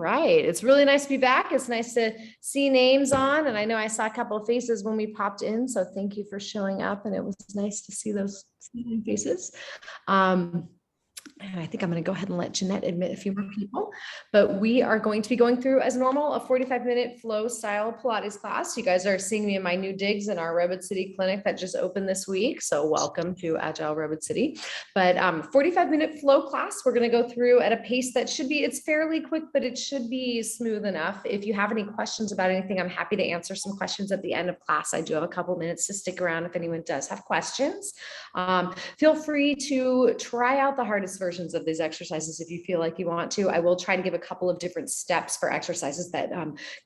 right. It's really nice to be back. It's nice to see names on, and I know I saw a couple of faces when we popped in, so thank you for showing up, and it was nice to see those faces. And I think I'm going to go ahead and let Jeanette admit a few more people, but we are going to be going through, as normal, a 45-minute flow style Pilates class. You guys are seeing me in my new digs in our Redwood City clinic that just opened this week. So welcome to Agile Redwood City. But 45-minute flow class, we're going to go through at a pace that should be, it's fairly quick, but it should be smooth enough. If you have any questions about anything, I'm happy to answer some questions at the end of class. I do have a couple minutes to stick around if anyone does have questions. Feel free to try out the hardest versions of these exercises if you feel like you want to. I will try to give a couple of different steps for exercises that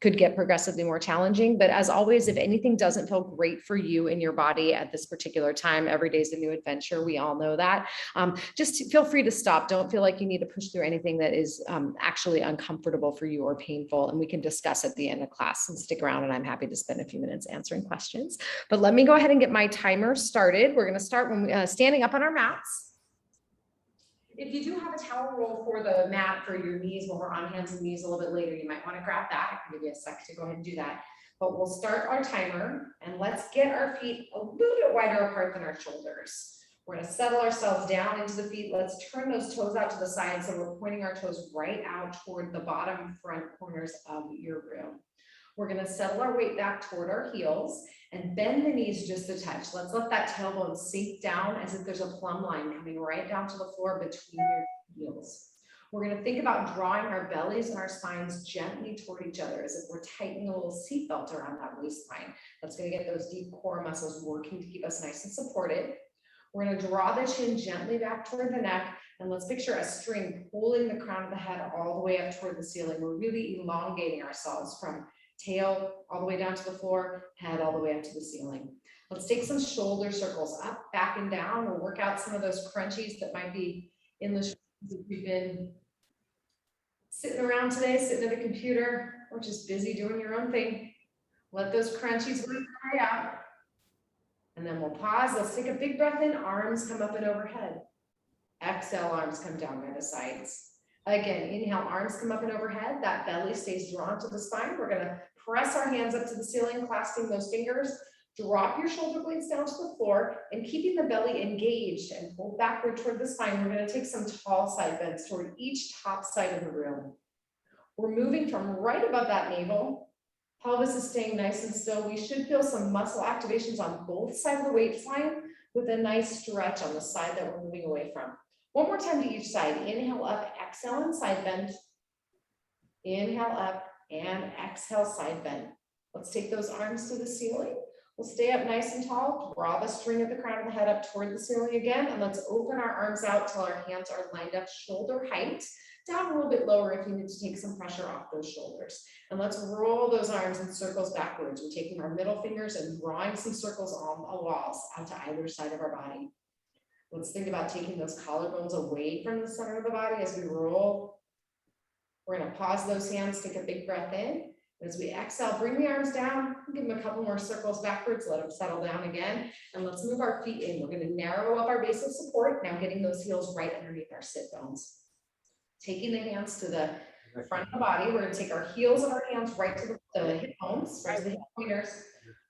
could get progressively more challenging. But as always, if anything doesn't feel great for you in your body at this particular time, every day is a new adventure. We all know that. Just feel free to stop. Don't feel like you need to push through anything that is actually uncomfortable for you or painful. And we can discuss at the end of class, and stick around, and I'm happy to spend a few minutes answering questions. But let me go ahead and get my timer started. We're going to start when we, standing up on our mats. If you do have a towel roll for the mat for your knees when we're on hands and knees a little bit later, you might want to grab that. I can give you a sec to go ahead and do that. But we'll start our timer, and let's get our feet a little bit wider apart than our shoulders. We're going to settle ourselves down into the feet. Let's turn those toes out to the side, so we're pointing our toes right out toward the bottom front corners of your room. We're going to settle our weight back toward our heels and bend the knees just a touch. Let's let that tailbone sink down as if there's a plumb line coming right down to the floor between your heels. We're going to think about drawing our bellies and our spines gently toward each other as if we're tightening a little seatbelt around that waistline. That's going to get those deep core muscles working to keep us nice and supported. We're going to draw the chin gently back toward the neck, and let's picture a string pulling the crown of the head all the way up toward the ceiling. We're really elongating ourselves from tail all the way down to the floor, head all the way up to the ceiling. Let's take some shoulder circles up, back, and down. We'll work out some of those crunchies that might be in the shoulders if you've been sitting around today, sitting at the computer, or just busy doing your own thing. Let those crunchies dry out. And then we'll pause. Let's take a big breath in. Arms come up and overhead. Exhale, arms come down by the sides. Again, inhale, arms come up and overhead. That belly stays drawn to the spine. We're going to press our hands up to the ceiling, clasping those fingers. Drop your shoulder blades down to the floor, and keeping the belly engaged and pulled backward toward the spine, we're going to take some tall side bends toward each top side of the room. We're moving from right above that navel. Pelvis is staying nice and still. We should feel some muscle activations on both sides of the waistline with a nice stretch on the side that we're moving away from. One more time to each side. Inhale up, exhale and side bend. Inhale up and exhale, side bend. Let's take those arms to the ceiling. We'll stay up nice and tall. Draw the string of the crown of the head up toward the ceiling again. And let's open our arms out till our hands are lined up shoulder height. Down a little bit lower if you need to take some pressure off those shoulders. And let's roll those arms in circles backwards. We're taking our middle fingers and drawing some circles on the walls out to either side of our body. Let's think about taking those collarbones away from the center of the body as we roll. We're going to pause those hands, take a big breath in. As we exhale, bring the arms down, give them a couple more circles backwards, let them settle down again. And let's move our feet in. We're going to narrow up our base of support, now getting those heels right underneath our sit bones. Taking the hands to the front of the body, we're going to take our heels of our hands right to the hip bones, right to the hip pointers.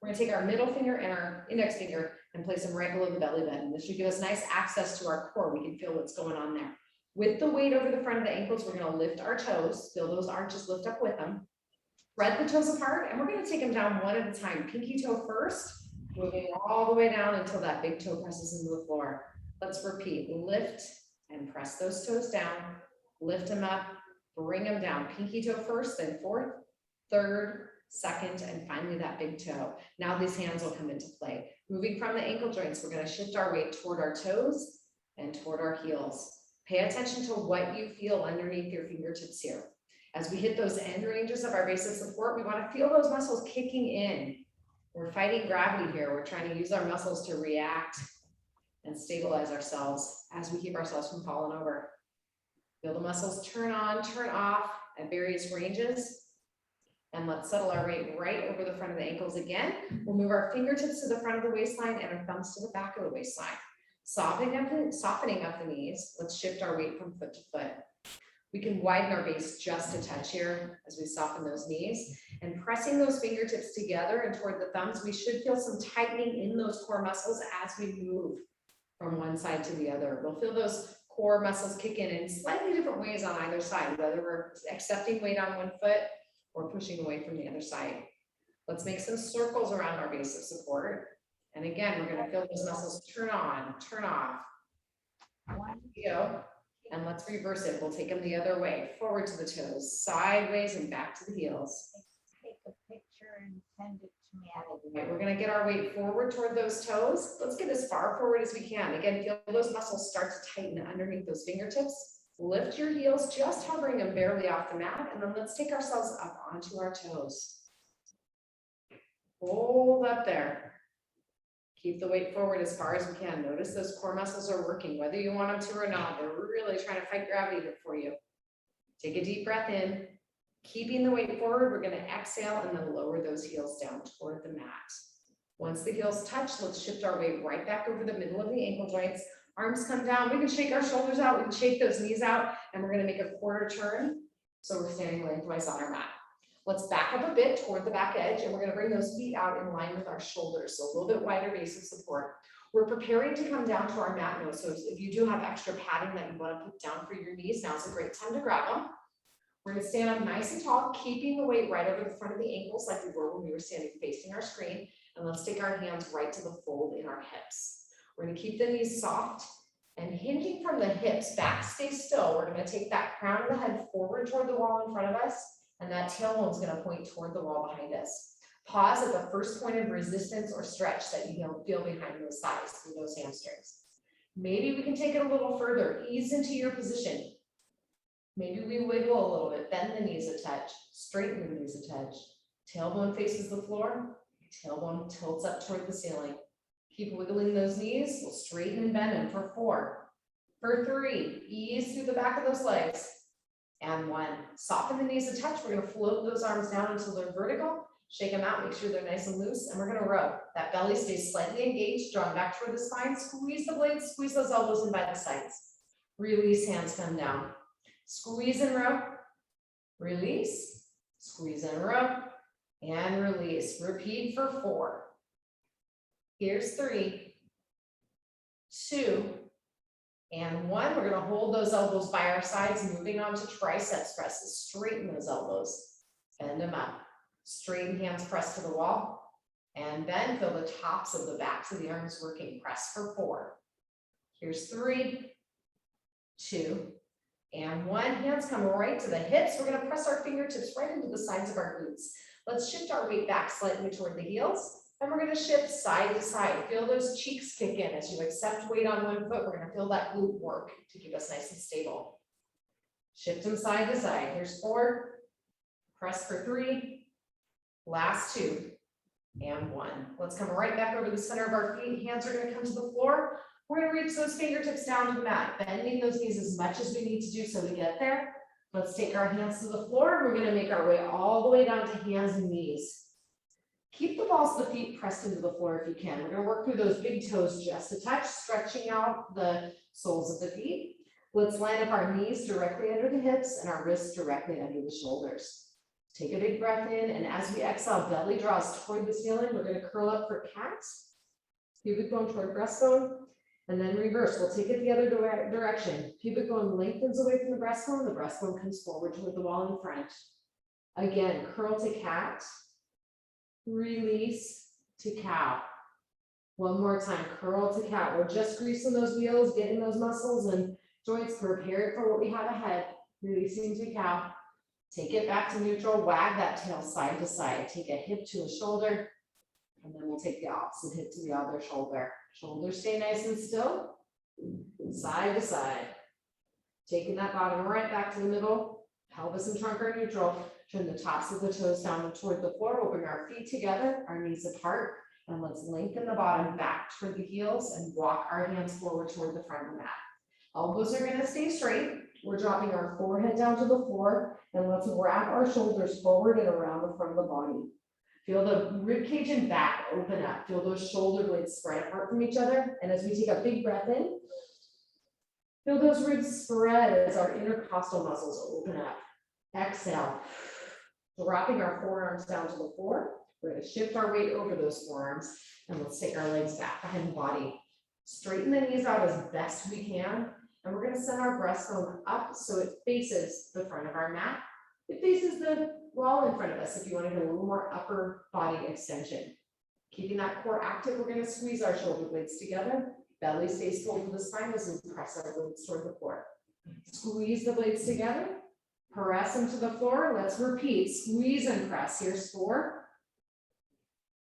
We're going to take our middle finger and our index finger and place them right below the belly button. This should give us nice access to our core. We can feel what's going on there. With the weight over the front of the ankles, we're going to lift our toes. Feel those arches lift up with them. Spread the toes apart, and we're going to take them down one at a time. Pinky toe first, moving all the way down until that big toe presses into the floor. Let's repeat. Lift and press those toes down. Lift them up, bring them down. Pinky toe first, then fourth, third, second, and finally that big toe. Now these hands will come into play. Moving from the ankle joints, we're going to shift our weight toward our toes and toward our heels. Pay attention to what you feel underneath your fingertips here. As we hit those end ranges of our base of support, we want to feel those muscles kicking in. We're fighting gravity here. We're trying to use our muscles to react and stabilize ourselves as we keep ourselves from falling over. Feel the muscles turn on, turn off at various ranges. And let's settle our weight right over the front of the ankles again. We'll move our fingertips to the front of the waistline and our thumbs to the back of the waistline. Softening up the knees. Let's shift our weight from foot to foot. We can widen our base just a touch here as we soften those knees, and pressing those fingertips together and toward the thumbs, we should feel some tightening in those core muscles as we move from one side to the other. We'll feel those core muscles kick in slightly different ways on either side, whether we're accepting weight on one foot or pushing away from the other side. Let's make some circles around our base of support. And again, we're going to feel those muscles turn on, turn off. Here we go. And let's reverse it. We'll take them the other way, forward to the toes, sideways and back to the heels. Take a picture and send it to me. Right, we're going to get our weight forward toward those toes. Let's get as far forward as we can. Again, feel those muscles start to tighten underneath those fingertips. Lift your heels, just hovering them barely off the mat. And then let's take ourselves up onto our toes. Hold up there. Keep the weight forward as far as we can. Notice those core muscles are working, whether you want them to or not. They're really trying to fight gravity here for you. Take a deep breath in. Keeping the weight forward, we're going to exhale and then lower those heels down toward the mat. Once the heels touch, let's shift our weight right back over the middle of the ankle joints. Arms come down. We can shake our shoulders out. We can shake those knees out, and we're going to make a quarter turn. So we're standing lengthwise on our mat. Let's back up a bit toward the back edge, and we're going to bring those feet out in line with our shoulders. So a little bit wider base of support. We're preparing to come down to our mat nose. So if you do have extra padding that you want to put down for your knees, now's a great time to grab them. We're going to stand up nice and tall, keeping the weight right over the front of the ankles like we were when we were standing facing our screen. And let's take our hands right to the fold in our hips. We're going to keep the knees soft and hinging from the hips. Back stay still. We're going to take that crown of the head forward toward the wall in front of us. And that tailbone is going to point toward the wall behind us. Pause at the first point of resistance or stretch that you feel behind those thighs through those hamstrings. Maybe we can take it a little further. Ease into your position. Maybe we wiggle a little bit, bend the knees a touch, straighten the knees a touch. Tailbone faces the floor, tailbone tilts up toward the ceiling. Keep wiggling those knees. We'll straighten and bend them for 4. For 3, ease through the back of those legs. And 1, soften the knees a touch. We're going to float those arms down until they're vertical. Shake them out, make sure they're nice and loose. And we're going to row. That belly stays slightly engaged, drawn back toward the spine. Squeeze the blades, squeeze those elbows in by the sides. Release, hands come down. Squeeze and row. Release, squeeze and row. And release. Repeat for 4. Here's 3, 2, and 1. We're going to hold those elbows by our sides, moving on to triceps presses. Straighten those elbows, bend them up. Straighten hands, press to the wall, and bend. Feel the tops of the backs of the arms working. Press for 4. Here's 3, 2, and 1. Hands come right to the hips. We're going to press our fingertips right into the sides of our glutes. Let's shift our weight back slightly toward the heels. And we're going to shift side to side. Feel those cheeks kick in. As you accept weight on one foot, we're going to feel that glute work to keep us nice and stable. Shift them side to side. Here's 4. Press for 3. Last 2. And 1. Let's come right back over the center of our feet. Hands are going to come to the floor. We're going to reach those fingertips down to the mat, bending those knees as much as we need to do so to get there. Let's take our hands to the floor. We're going to make our way all the way down to hands and knees. Keep the balls of the feet pressed into the floor if you can. We're going to work through those big toes just a touch, stretching out the soles of the feet. Let's line up our knees directly under the hips and our wrists directly under the shoulders. Take a big breath in, and as we exhale, belly draws toward the ceiling. We're going to curl up for cat, pubic bone toward breastbone, and then reverse. We'll take it the other direction. Pubic bone lengthens away from the breastbone comes forward toward the wall in front. Again, curl to cat. Release to cow. One more time, curl to cow. We're just greasing those wheels, getting those muscles and joints prepared for what we have ahead. Releasing to cow. Take it back to neutral, wag that tail side to side. Take a hip to a shoulder, and then we'll take the opposite hip to the other shoulder. Shoulders stay nice and still, side to side. Taking that bottom right back to the middle, pelvis and trunk are neutral. Turn the tops of the toes down toward the floor. We'll bring our feet together, our knees apart, and let's lengthen the bottom back toward the heels and walk our hands forward toward the front of the mat. Elbows are going to stay straight. We're dropping our forehead down to the floor, and let's wrap our shoulders forward and around the front of the body. Feel the rib cage and back open up. Feel those shoulder blades spread apart from each other. And as we take a big breath in, Feel those ribs spread as our intercostal muscles open up. Exhale, dropping our forearms down to the floor. We're going to shift our weight over those forearms and let's take our legs back behind the body. Straighten the knees out as best we can. And we're going to send our breastbone up so it faces the front of our mat. It faces the wall in front of us if you want to get a little more upper body extension. Keeping that core active, we're going to squeeze our shoulder blades together. Belly stays full to the spine as we press our blades toward the floor. Squeeze the blades together. Press them to the floor. Let's repeat. Squeeze and press. Here's 4.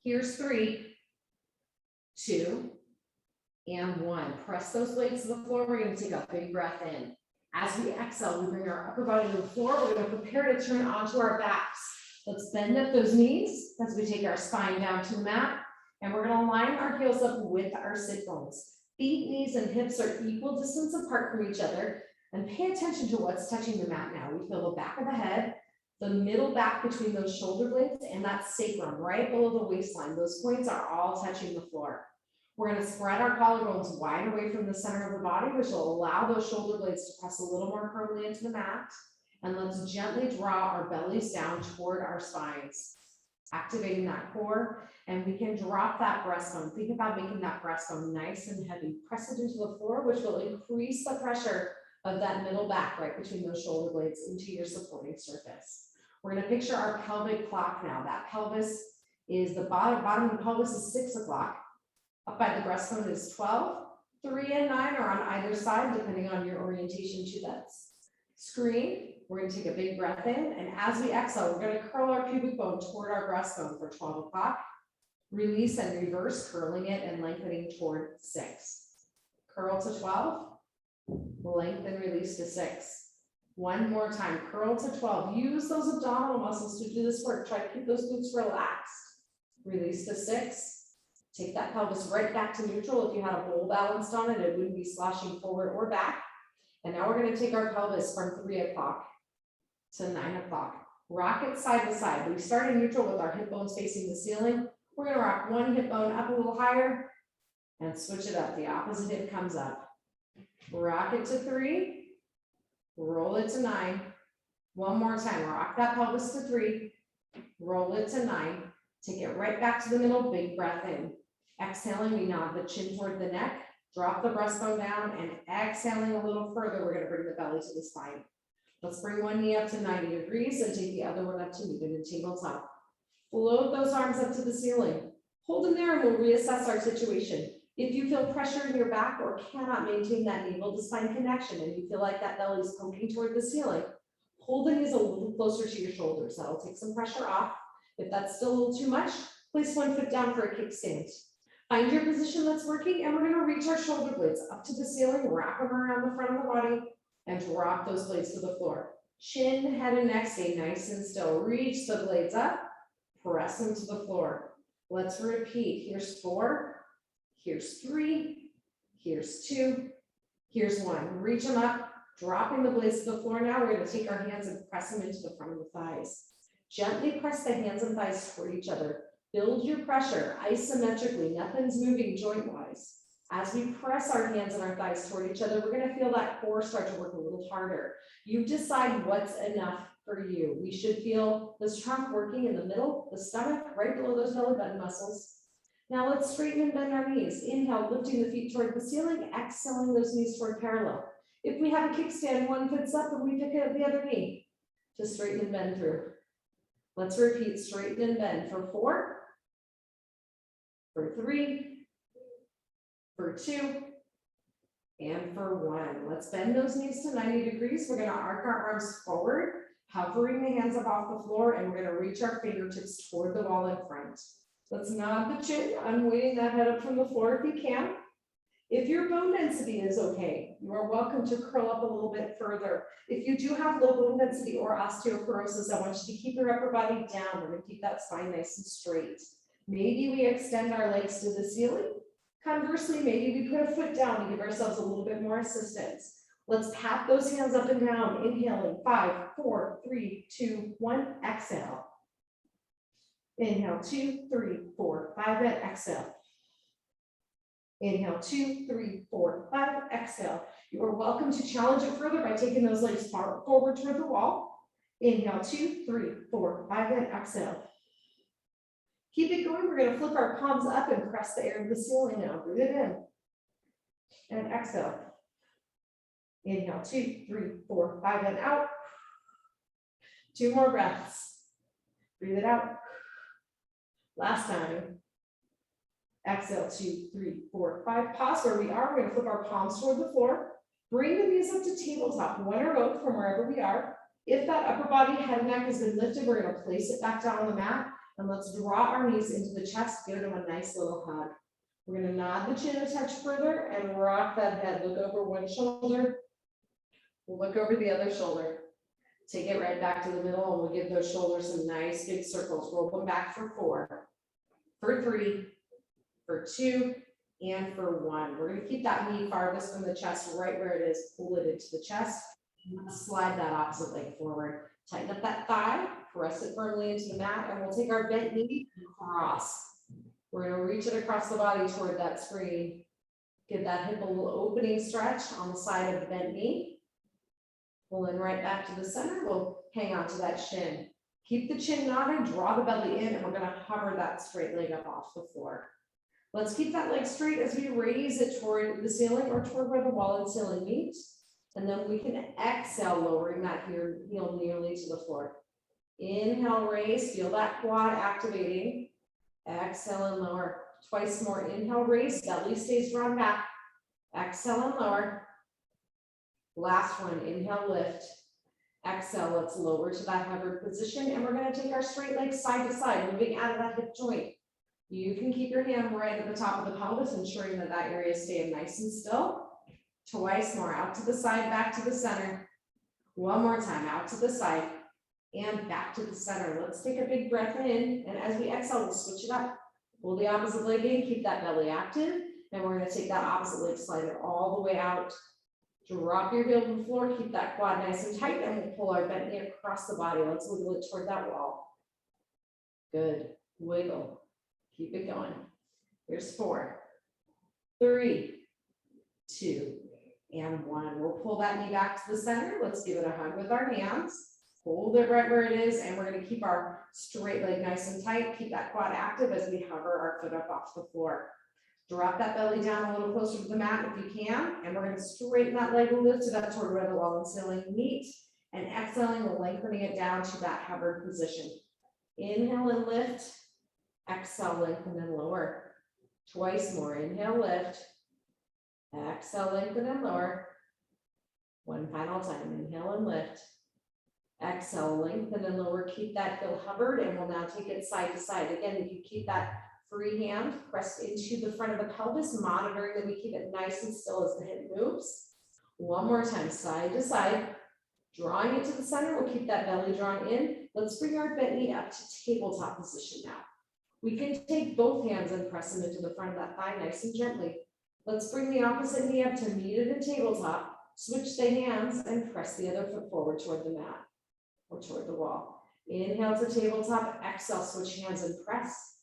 Here's 3, 2, and 1. Press those blades to the floor. We're going to take a big breath in. As we exhale, we bring our upper body to the floor. We're going to prepare to turn onto our backs. Let's bend up those knees as we take our spine down to the mat. And we're going to line our heels up with our sit bones. Feet, knees, and hips are equal distance apart from each other. And pay attention to what's touching the mat now. We feel the back of the head, the middle back between those shoulder blades, and that sacrum right below the waistline. Those points are all touching the floor. We're going to spread our collarbones wide away from the center of the body, which will allow those shoulder blades to press a little more firmly into the mat. And let's gently draw our bellies down toward our spines, activating that core. And we can drop that breastbone. Think about making that breastbone nice and heavy. Press it into the floor, which will increase the pressure of that middle back right between those shoulder blades into your supporting surface. We're going to picture our pelvic clock now. That pelvis is the bottom of the pelvis is 6 o'clock. Up by the breastbone is 12. 3 and 9 are on either side, depending on your orientation to that screen. We're going to take a big breath in. And as we exhale, we're going to curl our pubic bone toward our breastbone for 12 o'clock. Release and reverse, curling it and lengthening toward 6. Curl to 12. Lengthen, release to 6. One more time, curl to 12. Use those abdominal muscles to do this work. Try to keep those glutes relaxed. Release to 6. Take that pelvis right back to neutral. If you had a bowl balanced on it, it wouldn't be sloshing forward or back. And now we're going to take our pelvis from 3 o'clock to 9 o'clock. Rock it side to side. We start in neutral with our hip bones facing the ceiling. We're going to rock one hip bone up a little higher and switch it up. The opposite hip comes up. Rock it to 3. Roll it to 9. One more time. Rock that pelvis to 3. Roll it to 9. Take it right back to the middle. Big breath in. Exhaling, we nod the chin toward the neck. Drop the breastbone down and exhaling a little further. We're going to bring the belly to the spine. Let's bring one knee up to 90 degrees and take the other one up to meet it in tabletop. Float those arms up to the ceiling. Hold them there and we'll reassess our situation. If you feel pressure in your back or cannot maintain that navel to spine connection and you feel like that belly is poking toward the ceiling, hold the knees a little closer to your shoulders. That'll take some pressure off. If that's still a little too much, place one foot down for a kickstand. Find your position that's working, and we're going to reach our shoulder blades up to the ceiling, wrap them around the front of the body, and drop those blades to the floor. Chin, head, and neck stay nice and still. Reach the blades up, press them to the floor. Let's repeat. Here's 4, here's 3, here's 2, here's 1. Reach them up, dropping the blades to the floor. Now we're going to take our hands and press them into the front of the thighs. Gently press the hands and thighs toward each other. Build your pressure isometrically. Nothing's moving joint-wise. As we press our hands and our thighs toward each other, we're going to feel that core start to work a little harder. You decide what's enough for you. We should feel the trunk working in the middle, the stomach, right below those belly button muscles. Now let's straighten and bend our knees. Inhale, lifting the feet toward the ceiling, exhaling those knees toward parallel. If we have a kickstand, one foot's up and we pick up the other knee to straighten and bend through. Let's repeat, straighten and bend for 4, for 3, for 2, and for 1. Let's bend those knees to 90 degrees. We're going to arc our arms forward, hovering the hands up off the floor, and we're going to reach our fingertips toward the wall in front. Let's nod the chin, unweighting that head up from the floor if you can. If your bone density is okay, you are welcome to curl up a little bit further. If you do have low bone density or osteoporosis, I want you to keep your upper body down. We're going to keep that spine nice and straight. Maybe we extend our legs to the ceiling. Conversely, maybe we put a foot down and give ourselves a little bit more assistance. Let's pat those hands up and down. Inhaling, 5, 4, 3, 2, 1, exhale. Inhale, 2, 3, 4, 5, and exhale. Inhale, 2, 3, 4, 5. Exhale. You are welcome to challenge it further by taking those legs far forward toward the wall. Inhale, 2, 3, 4, 5, and exhale. Keep it going. We're going to flip our palms up and press the air to the ceiling now. Breathe it in. And exhale. Inhale, 2, 3, 4, 5, and out. 2 more breaths. Breathe it out. Last time. Exhale, 2, 3, 4, 5. Pause where we are. We're going to flip our palms toward the floor. Bring the knees up to tabletop, one or both from wherever we are. If that upper body, head and neck has been lifted, we're going to place it back down on the mat. And let's draw our knees into the chest. Give them a nice little hug. We're going to nod the chin a touch further and rock that head. Look over one shoulder. We'll look over the other shoulder. Take it right back to the middle, and we'll give those shoulders some nice big circles. Roll them back for 4, for 3, for 2, and for 1. We're going to keep that knee farthest from the chest, right where it is. Pull it into the chest. Slide that opposite leg forward. Tighten up that thigh. Press it firmly into the mat, and we'll take our bent knee and cross. We're going to reach it across the body toward that screen. Give that hip a little opening stretch on the side of the bent knee. Pull in right back to the center. We'll hang on to that shin. Keep the chin nodded, draw the belly in, and we're going to hover that straight leg up off the floor. Let's keep that leg straight as we raise it toward the ceiling or toward where the wall and ceiling meet. And then we can exhale, lowering that heel nearly to the floor. Inhale, raise, feel that quad activating. Exhale and lower. Twice more. Inhale, raise, belly stays drawn back. Exhale and lower. Last one, inhale, lift. Exhale, let's lower to that hovered position. And we're going to take our straight leg side to side, moving out of that hip joint. You can keep your hand right at the top of the pelvis, ensuring that that area stays nice and still. Twice more, out to the side, back to the center. One more time, out to the side and back to the center. Let's take a big breath in, and as we exhale, we'll switch it up. Pull the opposite leg in, keep that belly active, and we're going to take that opposite leg, slide it all the way out. Drop your heel to the floor, keep that quad nice and tight, and we'll pull our bent knee across the body. Let's wiggle it toward that wall. Good, wiggle. Keep it going. Here's 4, 3, 2, and 1. We'll pull that knee back to the center. Let's give it a hug with our hands. Hold it right where it is, and we're going to keep our straight leg nice and tight. Keep that quad active as we hover our foot up off the floor. Drop that belly down a little closer to the mat if you can, and we're going to straighten that leg and lift it up toward where the wall and ceiling meet. And exhaling, we're lengthening it down to that hovered position. Inhale and lift. Exhale, lengthen and lower. Twice more. Inhale, lift. Exhale, lengthen and lower. One final time. Inhale and lift. Exhale, lengthen and lower. Keep that heel hovered, and we'll now take it side to side. Again, if you keep that free hand pressed into the front of the pelvis, monitoring that we keep it nice and still as the hip moves. One more time, side to side. Drawing it to the center, we'll keep that belly drawn in. Let's bring our bent knee up to tabletop position now. We can take both hands and press them into the front of that thigh nice and gently. Let's bring the opposite knee up to meet it in tabletop. Switch the hands and press the other foot forward toward the mat or toward the wall. Inhale to tabletop, exhale, switch hands and press.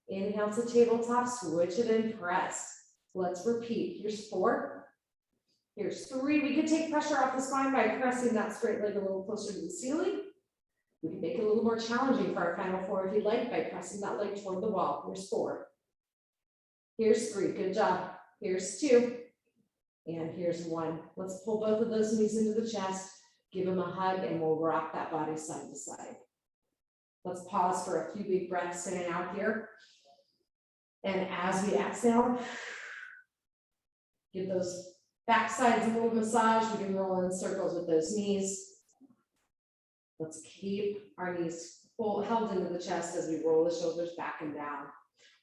Inhale to tabletop, switch it and press. Let's repeat. Here's 4. Here's 3. We can take pressure off the spine by pressing that straight leg a little closer to the ceiling. We can make it a little more challenging for our final 4 if you'd like by pressing that leg toward the wall. Here's 4. Here's 3. Good job. Here's 2. And here's 1. Let's pull both of those knees into the chest. Give them a hug, and we'll rock that body side to side. Let's pause for a few big breaths in and out here. And as we exhale, give those back sides a little massage. We can roll in circles with those knees. Let's keep our knees held into the chest as we roll the shoulders back and down.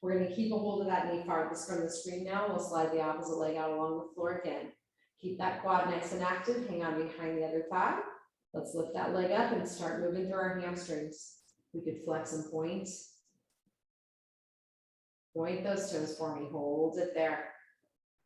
We're going to keep a hold of that knee farthest from the screen now. We'll slide the opposite leg out along the floor again. Keep that quad nice and active. Hang on behind the other thigh. Let's lift that leg up and start moving through our hamstrings. We could flex and point. Point those toes for me. Hold it there.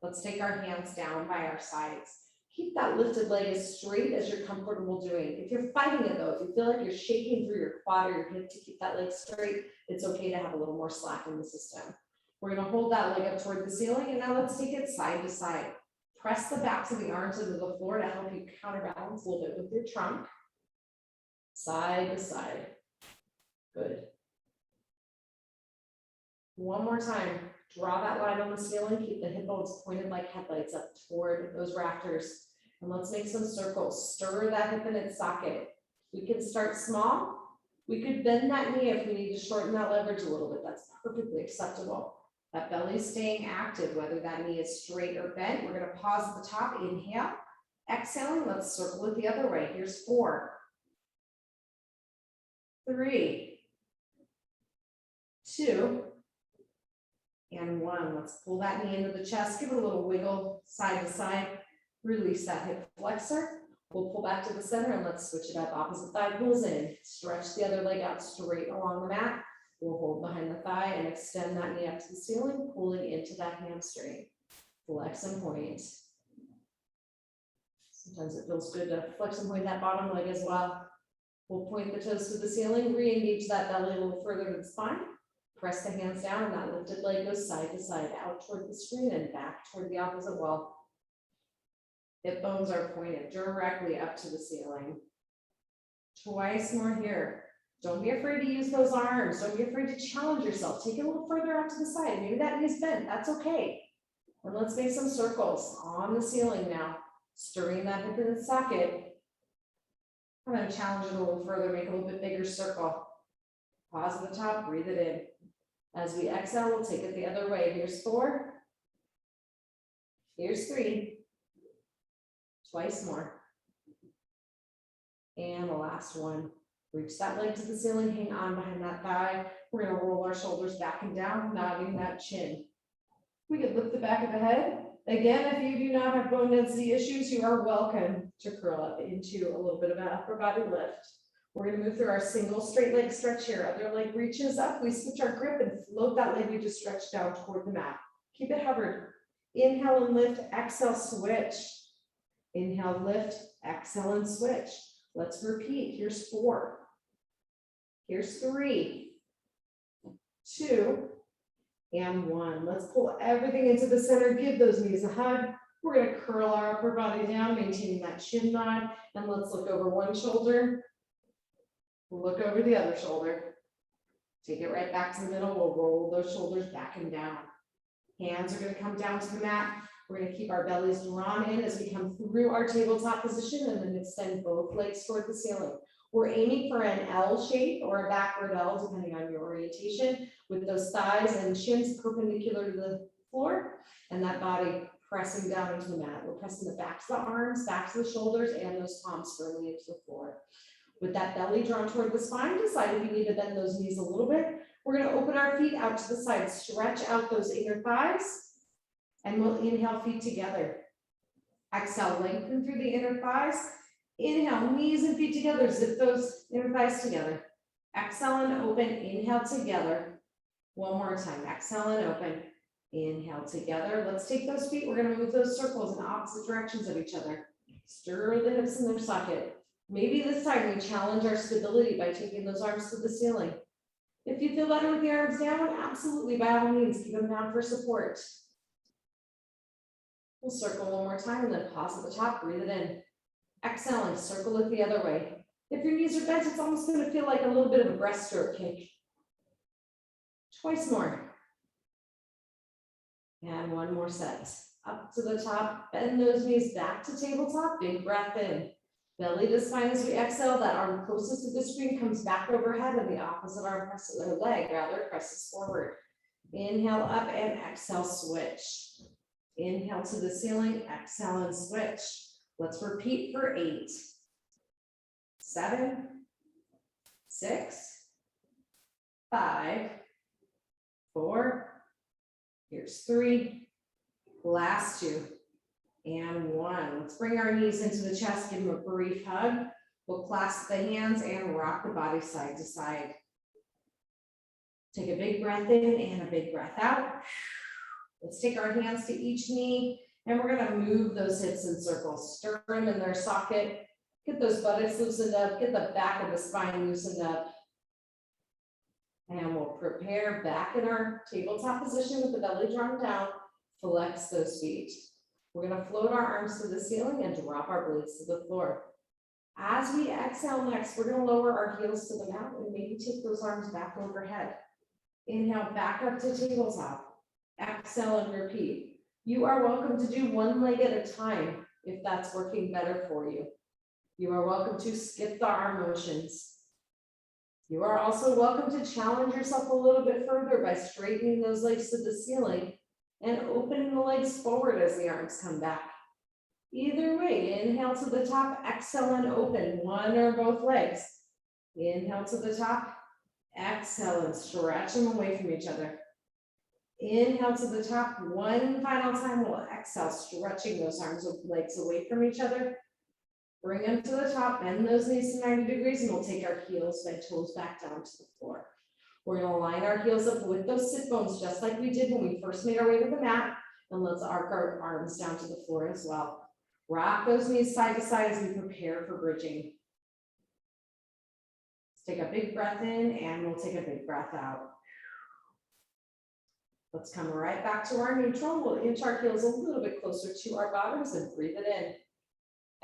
Let's take our hands down by our sides. Keep that lifted leg as straight as you're comfortable doing. If you're fighting it though, if you feel like you're shaking through your quad or your hip to keep that leg straight, it's okay to have a little more slack in the system. We're gonna hold that leg up toward the ceiling, and now let's take it side to side. Press the backs of the arms into the floor to help you counterbalance a little bit with your trunk. Side to side. Good. One more time. Draw that line on the ceiling. Keep the hip bones pointed like headlights up toward those rafters. And let's make some circles. Stir that hip in its socket. We can start small. We could bend that knee if we need to shorten that leverage a little bit. That's perfectly acceptable. That belly staying active, whether that knee is straight or bent. We're going to pause at the top. Inhale. Exhaling. Let's circle it the other way. Here's 4, 3, 2, and 1. Let's pull that knee into the chest. Give it a little wiggle side to side. Release that hip flexor. We'll pull back to the center and let's switch it up. Opposite thigh pulls in. Stretch the other leg out straight along the mat. We'll hold behind the thigh and extend that knee up to the ceiling, pulling into that hamstring. Flex and point. Sometimes it feels good to flex and point that bottom leg as well. We'll point the toes to the ceiling, re-engage that belly a little further to the spine. Press the hands down and that lifted leg goes side to side, out toward the screen and back toward the opposite wall. Hip bones are pointed directly up to the ceiling. Twice more here. Don't be afraid to use those arms. Don't be afraid to challenge yourself. Take it a little further out to the side. Maybe that knee's bent. That's okay. And let's make some circles on the ceiling now. Stirring that hip in the socket. I'm going to challenge it a little further, make a little bit bigger circle. Pause at the top, breathe it in. As we exhale, we'll take it the other way. Here's 4. Here's 3. Twice more. And the last one. Reach that leg to the ceiling, hang on behind that thigh. We're going to roll our shoulders back and down, nodding that chin. We can lift the back of the head. Again, if you do not have bone density issues, you are welcome to curl up into a little bit of an upper body lift. We're going to move through our single straight leg stretch here. Other leg reaches up. We switch our grip and float that leg we just stretched down toward the mat. Keep it hovered. Inhale and lift, exhale, switch. Inhale, lift, exhale, and switch. Let's repeat. Here's 4. Here's 3, 2, and 1. Let's pull everything into the center. Give those knees a hug. We're going to curl our upper body down, maintaining that chin nod. And let's look over one shoulder. Look over the other shoulder. Take it right back to the middle. We'll roll those shoulders back and down. Hands are going to come down to the mat. We're going to keep our bellies drawn in as we come through our tabletop position and then extend both legs toward the ceiling. We're aiming for an L shape or a backward L, depending on your orientation, with those thighs and chins perpendicular to the floor and that body pressing down into the mat. We're pressing the backs of the arms, backs of the shoulders, and those palms firmly into the floor. With that belly drawn toward the spine, decide if you need to bend those knees a little bit. We're going to open our feet out to the side, stretch out those inner thighs. And we'll inhale, feet together. Exhale, lengthen through the inner thighs. Inhale, knees and feet together. Zip those inner thighs together. Exhale and open. Inhale together. One more time. Exhale and open. Inhale together. Let's take those feet. We're going to move those circles in opposite directions of each other. Stir the hips in their socket. Maybe this time we challenge our stability by taking those arms to the ceiling. If you feel better with the arms down, absolutely, by all means, keep them down for support. We'll circle one more time and then pause at the top, breathe it in. Exhale and circle it the other way. If your knees are bent, it's almost going to feel like a little bit of a breaststroke kick. Twice more. And one more set. Up to the top, bend those knees back to tabletop, big breath in. Belly to spine as we exhale, that arm closest to the screen comes back overhead and the opposite arm presses, or leg rather, presses forward. Inhale up and exhale, switch. Inhale to the ceiling, exhale and switch. Let's repeat for 8, 7, 6, 5, 4, here's 3, last 2, and 1. Let's bring our knees into the chest, give them a brief hug. We'll clasp the hands and rock the body side to side. Take a big breath in and a big breath out. Let's take our hands to each knee and we're going to move those hips in circles. Stir them in their socket. Get those buttocks loosened up. Get the back of the spine loosened up. And we'll prepare back in our tabletop position with the belly drawn down, flex those feet. We're gonna float our arms to the ceiling and drop our blades to the floor. As we exhale next, we're gonna lower our heels to the mat and maybe take those arms back overhead. Inhale, back up to tabletop. Exhale and repeat. You are welcome to do one leg at a time if that's working better for you. You are welcome to skip the arm motions. You are also welcome to challenge yourself a little bit further by straightening those legs to the ceiling and opening the legs forward as the arms come back. Either way, inhale to the top, exhale and open one or both legs. Inhale to the top, exhale and stretch them away from each other. Inhale to the top, one final time, we'll exhale, stretching those arms, legs away from each other. Bring them to the top, bend those knees to 90 degrees, and we'll take our heels and toes back down to the floor. We're gonna line our heels up with those sit bones, just like we did when we first made our way to the mat, and let's arc our arms down to the floor as well. Rock those knees side to side as we prepare for bridging. Let's take a big breath in, and we'll take a big breath out. Let's come right back to our neutral. We'll inch our heels a little bit closer to our bottoms and breathe it in.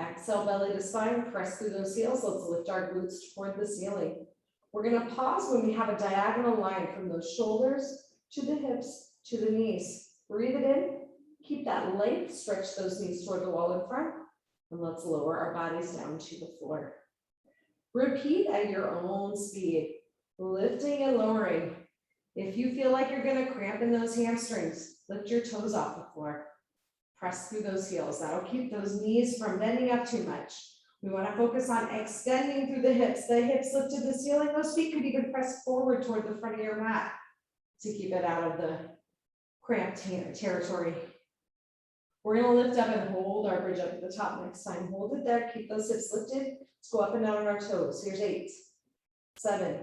Exhale, belly to spine, press through those heels. Let's lift our glutes toward the ceiling. We're gonna pause when we have a diagonal line from those shoulders to the hips to the knees. Breathe it in, keep that length, stretch those knees toward the wall in front, and let's lower our bodies down to the floor. Repeat at your own speed, lifting and lowering. If you feel like you're gonna cramp in those hamstrings, lift your toes off the floor. Press through those heels. That'll keep those knees from bending up too much. We want to focus on extending through the hips lift to the ceiling. Those feet could even press forward toward the front of your mat to keep it out of the cramped territory. We're going to lift up and hold our bridge up at the top next time. Hold it there. Keep those hips lifted. Let's go up and down on our toes. Here's 8, 7,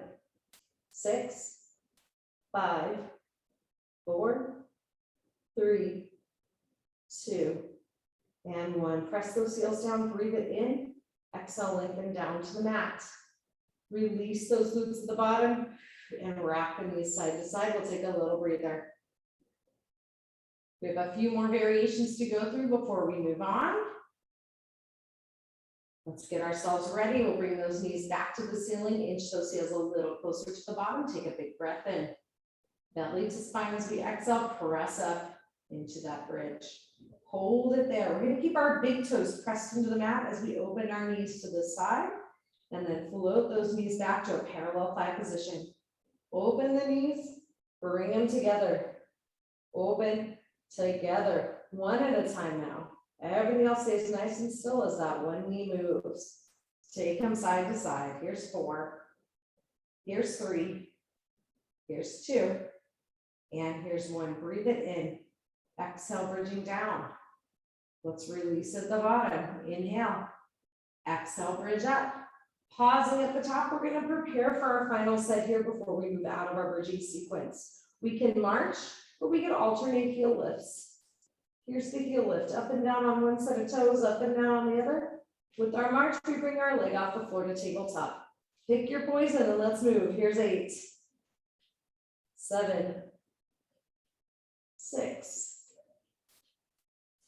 6, 5, 4, 3, 2, and 1. Press those heels down, breathe it in. Exhale, lengthen down to the mat. Release those glutes at the bottom and rock the knees side to side. We'll take a little breather. We have a few more variations to go through before we move on. Let's get ourselves ready. We'll bring those knees back to the ceiling, inch those heels a little closer to the bottom. Take a big breath in. Belly to spine as we exhale, press up into that bridge. Hold it there. We're going to keep our big toes pressed into the mat as we open our knees to the side and then float those knees back to a parallel thigh position. Open the knees, bring them together. Open together, one at a time now. Everything else stays nice and still as that one knee moves. Take them side to side. Here's 4. Here's 3. Here's 2. And here's 1. Breathe it in. Exhale, bridging down. Let's release at the bottom. Inhale. Exhale, bridge up. Pausing at the top, we're going to prepare for our final set here before we move out of our bridging sequence. We can march, or we can alternate heel lifts. Here's the heel lift, up and down on one set of toes, up and down on the other. With our march, we bring our leg off the floor to tabletop. Pick your poison and let's move. Here's 8, 7, 6,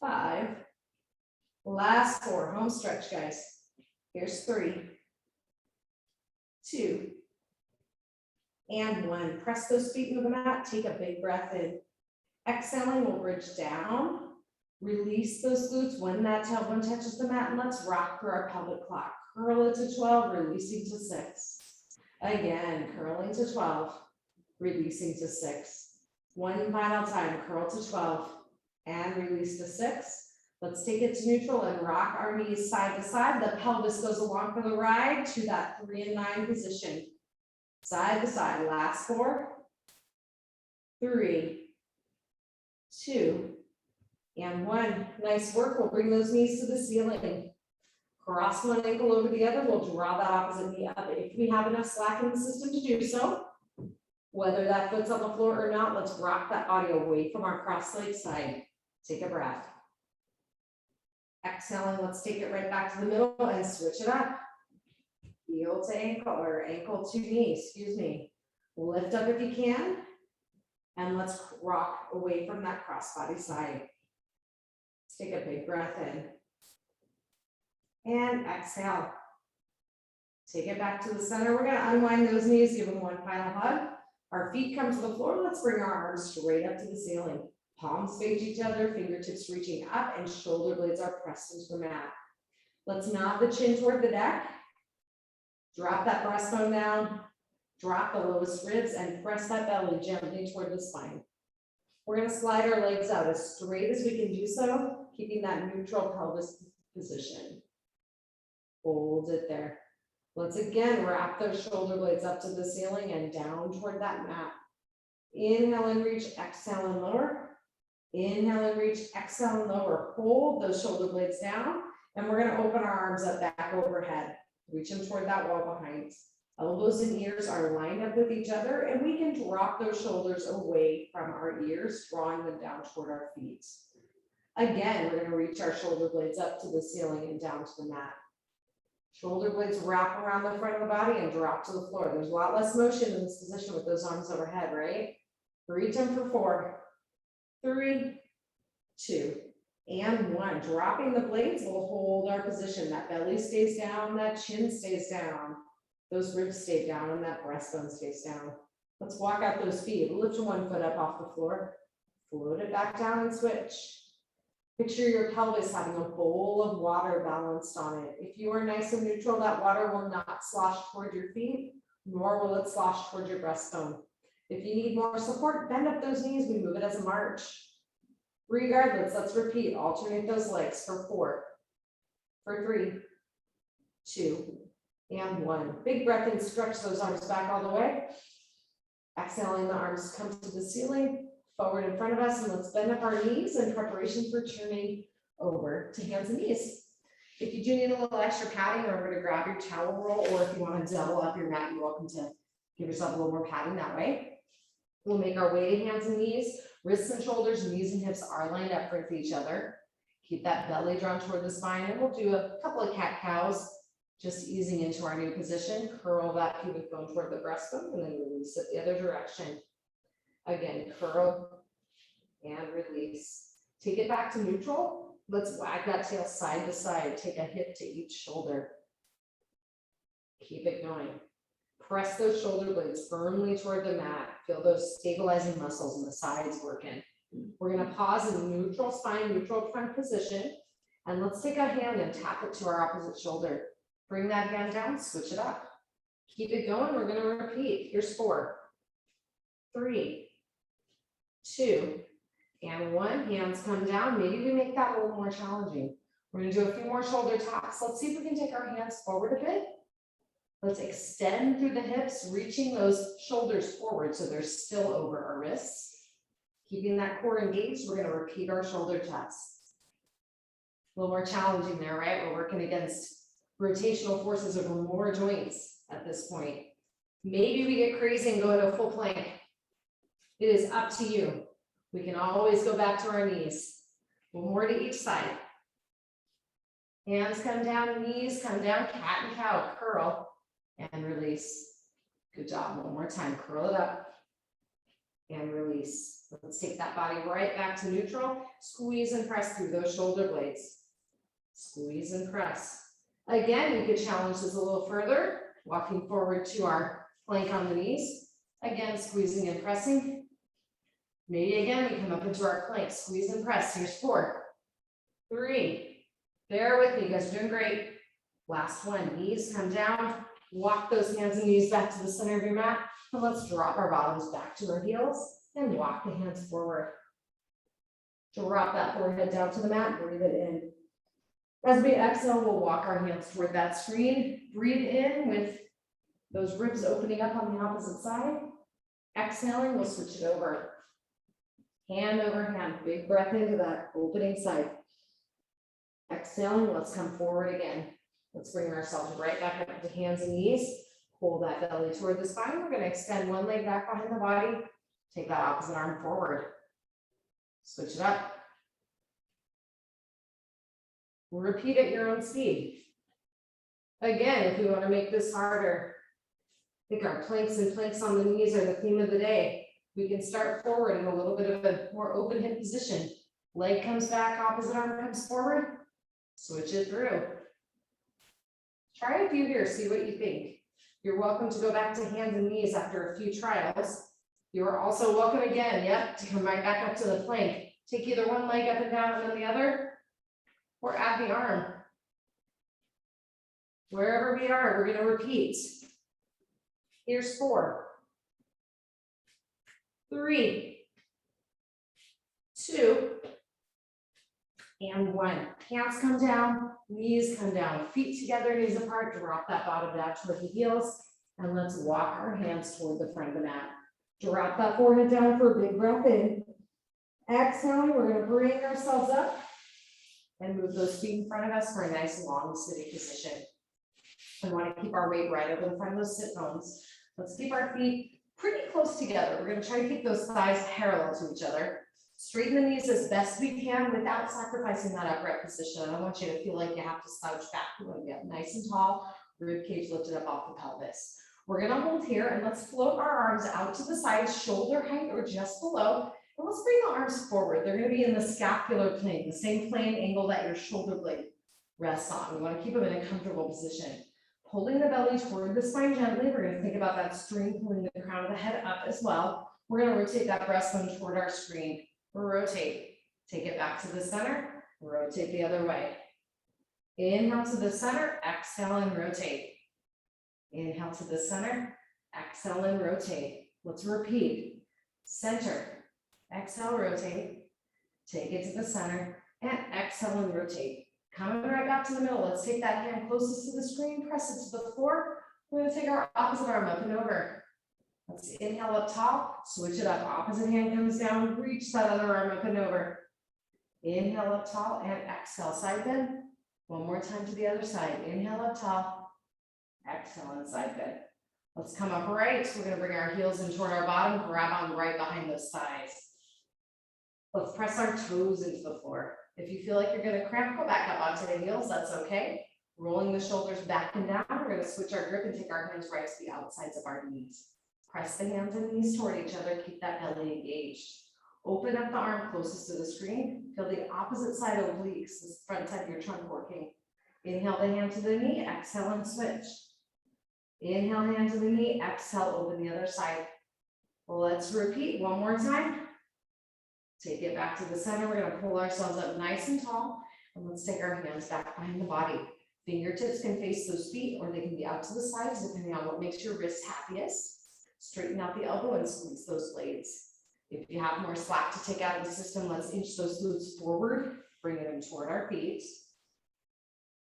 5, last 4, home stretch, guys. Here's 3, 2, and 1. Press those feet into the mat, take a big breath in. Exhaling, we'll bridge down, release those glutes when that tailbone touches the mat, and let's rock through our pelvic clock. Curl it to 12, releasing to 6. Again, curling to 12, releasing to 6. One final time, curl to 12 and release to 6. Let's take it to neutral and rock our knees side to side. The pelvis goes along for the ride to that 3 and 9 position. Side to side, last 4, 3, 2, and 1. Nice work. We'll bring those knees to the ceiling. Cross one ankle over the other. We'll draw that opposite knee up if we have enough slack in the system to do so. Whether that foot's on the floor or not, let's rock that body away from our cross-legged side. Take a breath. Exhaling, let's take it right back to the middle and switch it up. Heel to ankle, or ankle to knee, excuse me. Lift up if you can. And let's rock away from that crossbody side. Let's take a big breath in. And exhale. Take it back to the center. We're gonna unwind those knees, give them one final hug. Our feet come to the floor. Let's bring our arms straight up to the ceiling. Palms face each other, fingertips reaching up, and shoulder blades are pressed into the mat. Let's nod the chin toward the deck. Drop that breastbone down. Drop the lowest ribs and press that belly gently toward the spine. We're gonna slide our legs out as straight as we can do so, keeping that neutral pelvis position. Hold it there. Let's again wrap those shoulder blades up to the ceiling and down toward that mat. Inhale and reach, exhale and lower. Inhale and reach, exhale and lower. Hold those shoulder blades down, and we're gonna open our arms up back overhead. Reach them toward that wall behind. Elbows and ears are lined up with each other, and we can drop those shoulders away from our ears, drawing them down toward our feet. Again, we're gonna reach our shoulder blades up to the ceiling and down to the mat. Shoulder blades wrap around the front of the body and drop to the floor. There's a lot less motion in this position with those arms overhead, right? Reach them for 4, 3, 2, and 1. Dropping the blades, we'll hold our position. That belly stays down, that chin stays down. Those ribs stay down and that breastbone stays down. Let's walk out those feet. Lift one foot up off the floor. Float it back down and switch. Picture your pelvis having a bowl of water balanced on it. If you are nice and neutral, that water will not slosh toward your feet, nor will it slosh toward your breastbone. If you need more support, bend up those knees. We move it as a march. Regardless, let's repeat. Alternate those legs for 4, for 3, 2, and 1. Big breath in, stretch those arms back all the way. Exhaling, the arms come to the ceiling, forward in front of us, and let's bend up our knees in preparation for turning over to hands and knees. If you do need a little extra padding, remember to grab your towel roll, or if you want to double up your mat, you're welcome to give yourself a little more padding that way. We'll make our way to hands and knees. Wrists and shoulders, knees and hips are lined up with each other. Keep that belly drawn toward the spine, and we'll do a couple of cat cows, just easing into our new position. Curl that pubic bone toward the breastbone, and then release it the other direction. Again, curl and release. Take it back to neutral. Let's wag that tail side to side. Take a hip to each shoulder. Keep it going. Press those shoulder blades firmly toward the mat. Feel those stabilizing muscles in the sides working. We're going to pause in neutral spine, neutral front position. And let's take a hand and tap it to our opposite shoulder. Bring that hand down, switch it up. Keep it going. We're going to repeat. Here's 4, 3, 2, and 1. Hands come down. Maybe we make that a little more challenging. We're going to do a few more shoulder taps. Let's see if we can take our hands forward a bit. Let's extend through the hips, reaching those shoulders forward so they're still over our wrists. Keeping that core engaged, we're going to repeat our shoulder taps. A little more challenging there, right? We're working against rotational forces over more joints at this point. Maybe we get crazy and go into a full plank. It is up to you. We can always go back to our knees. One more to each side. Hands come down, knees come down, cat and cow, curl and release. Good job. One more time. Curl it up and release. Let's take that body right back to neutral. Squeeze and press through those shoulder blades. Squeeze and press. Again, we could challenge this a little further, walking forward to our plank on the knees. Again, squeezing and pressing. Maybe again, we come up into our plank, squeeze and press. Here's 4, 3. Bear with me, you guys are doing great. Last one, knees come down. Walk those hands and knees back to the center of your mat. And let's drop our bottoms back to our heels and walk the hands forward. Drop that forehead down to the mat, breathe it in. As we exhale, we'll walk our hands toward that screen. Breathe in with those ribs opening up on the opposite side. Exhaling, we'll switch it over. Hand over hand, big breath into that opening side. Exhaling, let's come forward again. Let's bring ourselves right back up to hands and knees. Pull that belly toward the spine. We're going to extend one leg back behind the body. Take that opposite arm forward. Switch it up. Repeat at your own speed. Again, if we want to make this harder, I think our planks and planks on the knees are the theme of the day. We can start forward in a little bit of a more open hip position. Leg comes back, opposite arm comes forward. Switch it through. Try a few here, see what you think. You're welcome to go back to hands and knees after a few trials. You are also welcome again, yep, to come right back up to the plank. Take either one leg up and down and then the other, or add the arm. Wherever we are, we're gonna repeat. Here's 4, 3, 2, and 1. Hands come down, knees come down, feet together, knees apart, drop that bottom down toward the heels, and let's walk our hands toward the front of the mat. Drop that forehead down for a big breath in. Exhaling, we're gonna bring ourselves up and move those feet in front of us for a nice long sitting position. We want to keep our weight right over the front of those sit bones. Let's keep our feet pretty close together. We're going to try to keep those thighs parallel to each other. Straighten the knees as best we can without sacrificing that upright position. I don't want you to feel like you have to slouch back. We want to get nice and tall, rib cage lifted up off the pelvis. We're going to hold here and let's float our arms out to the sides, shoulder height or just below. And let's bring the arms forward. They're going to be in the scapular plane, the same plane angle that your shoulder blade rests on. We want to keep them in a comfortable position. Pulling the belly toward the spine gently. We're going to think about that string pulling the crown of the head up as well. We're going to rotate that breastbone toward our screen. Rotate. Take it back to the center. Rotate the other way. Inhale to the center. Exhale and rotate. Inhale to the center. Exhale and rotate. Let's repeat. Center. Exhale, rotate. Take it to the center. And exhale and rotate. Coming right back to the middle. Let's take that hand closest to the screen, press it to the floor. We're going to take our opposite arm up and over. Let's inhale up top, switch it up. Opposite hand comes down, reach that other arm up and over. Inhale up tall and exhale, side bend. One more time to the other side. Inhale up tall, exhale and side bend. Let's come up right. We're going to bring our heels in toward our bottom, grab on right behind those thighs. Let's press our toes into the floor. If you feel like you're going to cramp, go back up onto the heels. That's okay. Rolling the shoulders back and down. We're going to switch our grip and take our hands right to the outsides of our knees. Press the hands and knees toward each other. Keep that belly engaged. Open up the arm closest to the screen. Feel the opposite side obliques, the front side of your trunk working. Inhale the hand to the knee. Exhale and switch. Inhale, hand to the knee. Exhale, open the other side. Let's repeat one more time. Take it back to the center. We're going to pull ourselves up nice and tall. And let's take our hands back behind the body. Fingertips can face those feet or they can be out to the sides depending on what makes your wrists happiest. Straighten out the elbow and squeeze those blades. If you have more slack to take out of the system, let's inch those glutes forward, bring them toward our feet.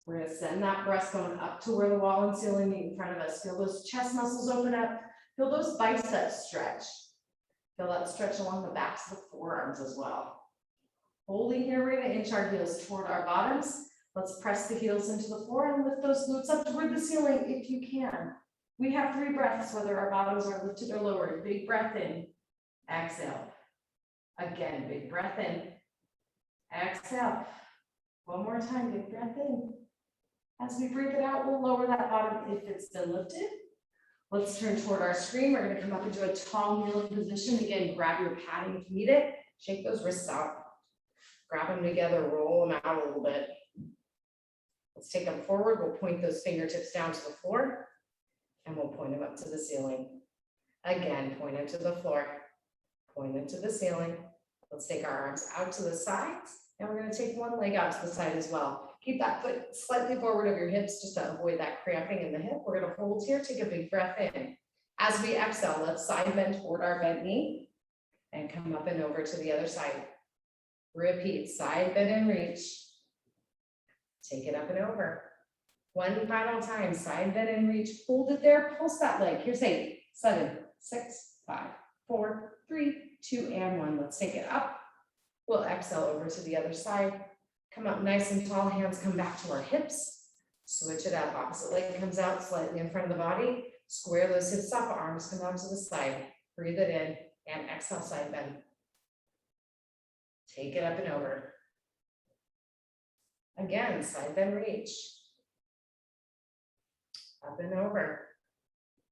We're going to send that breastbone up to where the wall and ceiling meet in front of us. Feel those chest muscles open up. Feel those biceps stretch. Feel that stretch along the backs of the forearms as well. Holding here, we're going to inch our heels toward our bottoms. Let's press the heels into the floor and lift those glutes up toward the ceiling if you can. We have 3 breaths, whether our bottoms are lifted or lowered. Big breath in, exhale. Again, big breath in, exhale. One more time, big breath in. As we breathe it out, we'll lower that bottom if it's been lifted. Let's turn toward our screen. We're going to come up into a tall kneeling position. Again, grab your padding if you need it. Shake those wrists out. Grab them together, roll them out a little bit. Let's take them forward. We'll point those fingertips down to the floor and we'll point them up to the ceiling. Again, point them to the floor, point them to the ceiling. Let's take our arms out to the sides and we're going to take one leg out to the side as well. Keep that foot slightly forward of your hips just to avoid that cramping in the hip. We're going to hold here, take a big breath in. As we exhale, let's side bend toward our bent knee and come up and over to the other side. Repeat, side bend and reach. Take it up and over. One final time, side bend and reach. Hold it there, pulse that leg. Here's 8, 7, 6, 5, 4, 3, 2, and 1. Let's take it up. We'll exhale over to the other side. Come up nice and tall, hands come back to our hips. Switch it up, opposite leg comes out slightly in front of the body. Square those hips up, arms come out to the side. Breathe it in and exhale, side bend. Take it up and over. Again, side bend reach. Up and over.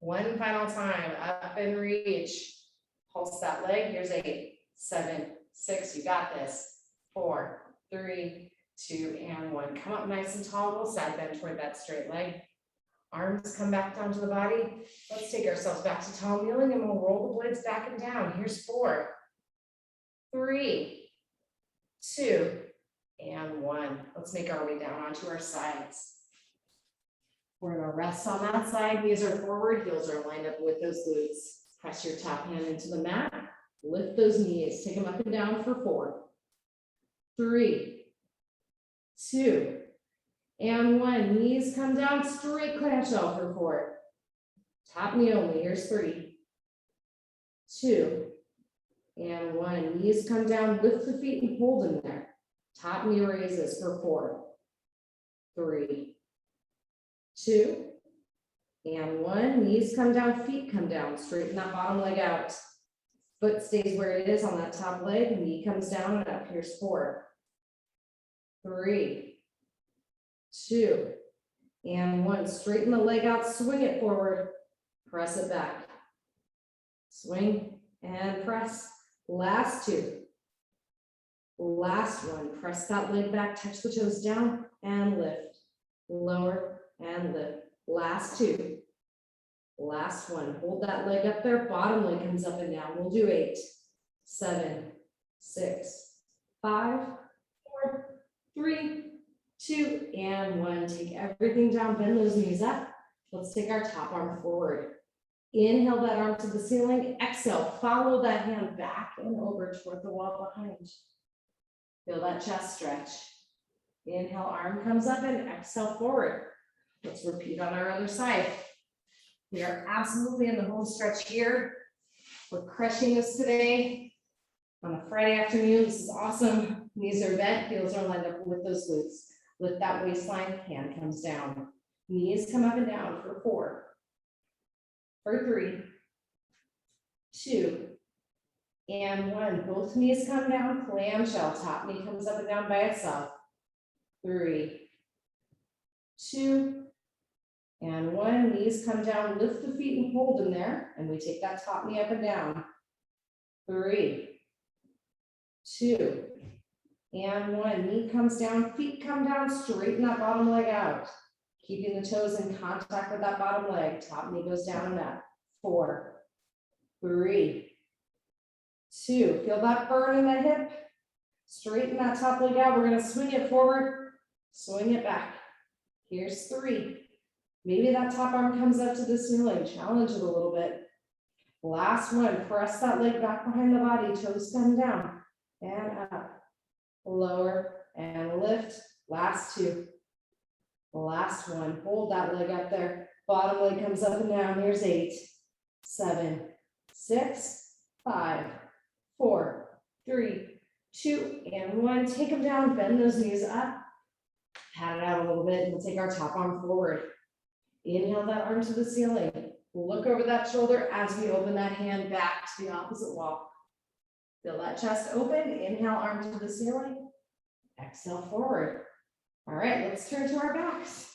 One final time, up and reach. Pulse that leg. Here's 8, 7, 6. You got this. 4, 3, 2, and 1. Come up nice and tall. We'll side bend toward that straight leg. Arms come back down to the body. Let's take ourselves back to tall kneeling and we'll roll the blades back and down. Here's 4, 3, 2, and 1. Let's make our way down onto our sides. We're gonna rest on that side. Knees are forward, heels are lined up with those glutes. Press your top hand into the mat. Lift those knees. Take them up and down for 4, 3, 2, and 1. Knees come down, straight clamshell for 4. Top knee only. Here's 3, 2, and 1. Knees come down, lift the feet and hold in there. Top knee raises for 4, 3, 2, and 1. Knees come down, feet come down. Straighten that bottom leg out. Foot stays where it is on that top leg. Knee comes down and up. Here's 4, 3, 2, and 1. Straighten the leg out, swing it forward, press it back. Swing and press. Last 2. Last 1. Press that leg back, touch the toes down and lift. Lower and lift. Last 2. Last 1. Hold that leg up there. Bottom leg comes up and down. We'll do 8, 7, 6, 5, 4, 3, 2, and 1. Take everything down. Bend those knees up. Let's take our top arm forward. Inhale that arm to the ceiling. Exhale. Follow that hand back and over toward the wall behind. Feel that chest stretch. Inhale, arm comes up and exhale forward. Let's repeat on our other side. We are absolutely in the home stretch here. We're crushing this today on a Friday afternoon. This is awesome. Knees are bent, heels are lined up with those glutes. Lift that waistline, hand comes down. Knees come up and down for 4, for 3, 2, and 1. Both knees come down, clamshell. Top knee comes up and down by itself. 3, 2, and 1. Knees come down, lift the feet and hold them there. And we take that top knee up and down. 3, 2, and 1. Knee comes down, feet come down, straighten that bottom leg out. Keeping the toes in contact with that bottom leg. Top knee goes down and up. 4, 3, 2. Feel that burn in the hip. Straighten that top leg out. We're going to swing it forward, swing it back. Here's 3. Maybe that top arm comes up to the ceiling. Challenge it a little bit. Last 1. Press that leg back behind the body. Toes come down and up. Lower and lift. Last 2. Last 1. Hold that leg up there. Bottom leg comes up and down. Here's 8, 7, 6, 5, 4, 3, 2, and 1. Take them down. Bend those knees up. Pat it out a little bit. And we'll take our top arm forward. Inhale that arm to the ceiling. Look over that shoulder as we open that hand back to the opposite wall. Feel that chest open. Inhale, arm to the ceiling. Exhale forward. All right, let's turn to our backs.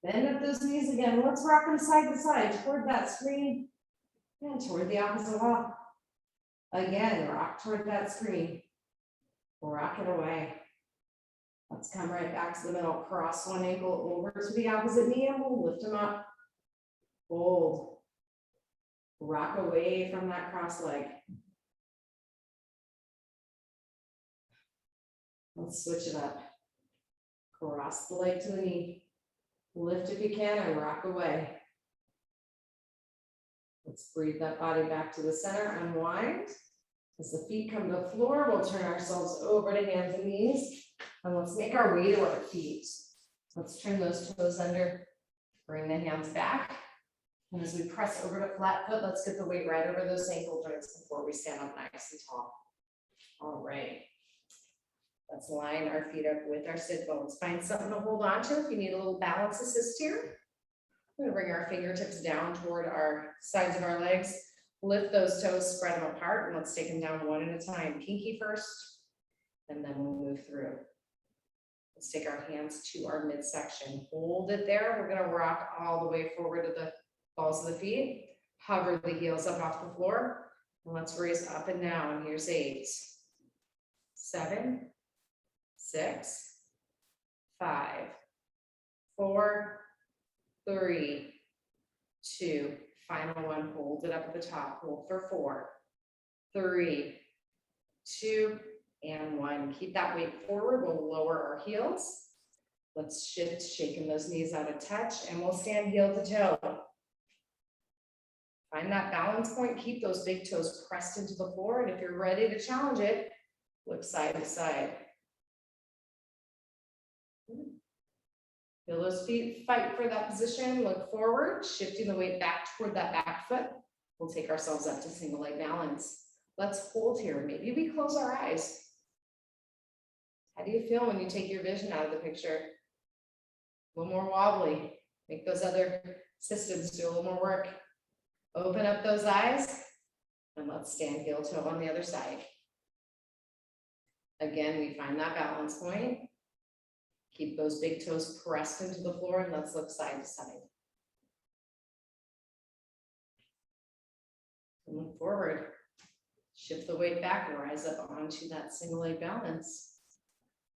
Bend up those knees again. Let's rock them side to side toward that screen and toward the opposite wall. Again, rock toward that screen. Rock it away. Let's come right back to the middle. Cross one ankle over to the opposite knee and we'll lift them up. Hold. Rock away from that cross leg. Let's switch it up. Cross the leg to the knee. Lift if you can and rock away. Let's breathe that body back to the center. Unwind. As the feet come to the floor, we'll turn ourselves over to hands and knees. And let's make our way to our feet. Let's turn those toes under. Bring the hands back. And as we press over to flat foot, let's get the weight right over those ankle joints before we stand up nice and tall. All right. Let's line our feet up with our sit bones. Find something to hold on to if you need a little balance assist here. We're going to bring our fingertips down toward our sides of our legs. Lift those toes, spread them apart, and let's take them down one at a time. Pinky first, and then we'll move through. Let's take our hands to our midsection. Hold it there. We're going to rock all the way forward to the balls of the feet, hover the heels up off the floor, and let's raise up and down. Here's 8, 7, 6, 5, 4, 3, 2, final one, hold it up at the top, hold for 4, 3, 2, and 1. Keep that weight forward, we'll lower our heels. Let's shift, shaking those knees out of touch, and we'll stand heel to toe. Find that balance point, keep those big toes pressed into the floor, and if you're ready to challenge it, look side to side. Feel those feet, fight for that position, look forward, shifting the weight back toward that back foot. We'll take ourselves up to single leg balance. Let's hold here. Maybe we close our eyes. How do you feel when you take your vision out of the picture? A little more wobbly. Make those other systems do a little more work. Open up those eyes, and let's stand heel toe on the other side. Again, we find that balance point. Keep those big toes pressed into the floor, and let's look side to side. And look forward. Shift the weight back, rise up onto that single leg balance.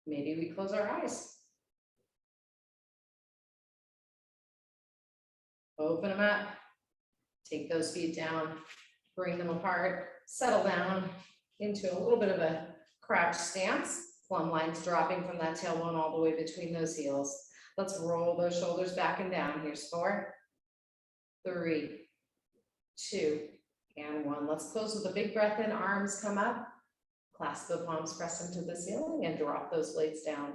Maybe we close our eyes. Open them up. Take those feet down, bring them apart, settle down into a little bit of a crouch stance. Plumb lines dropping from that tailbone all the way between those heels. Let's roll those shoulders back and down. Here's 4, 3, 2, and 1. Let's close with a big breath in, arms come up. Clasp the palms, press into the ceiling, and drop those blades down.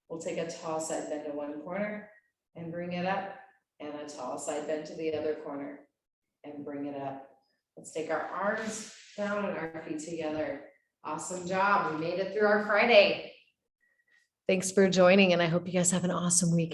We'll take a tall side bend to one corner and bring it up, and a tall side bend to the other corner and bring it up. Let's take our arms down and our feet together. Awesome job. We made it through our Friday. Thanks for joining, and I hope you guys have an awesome week.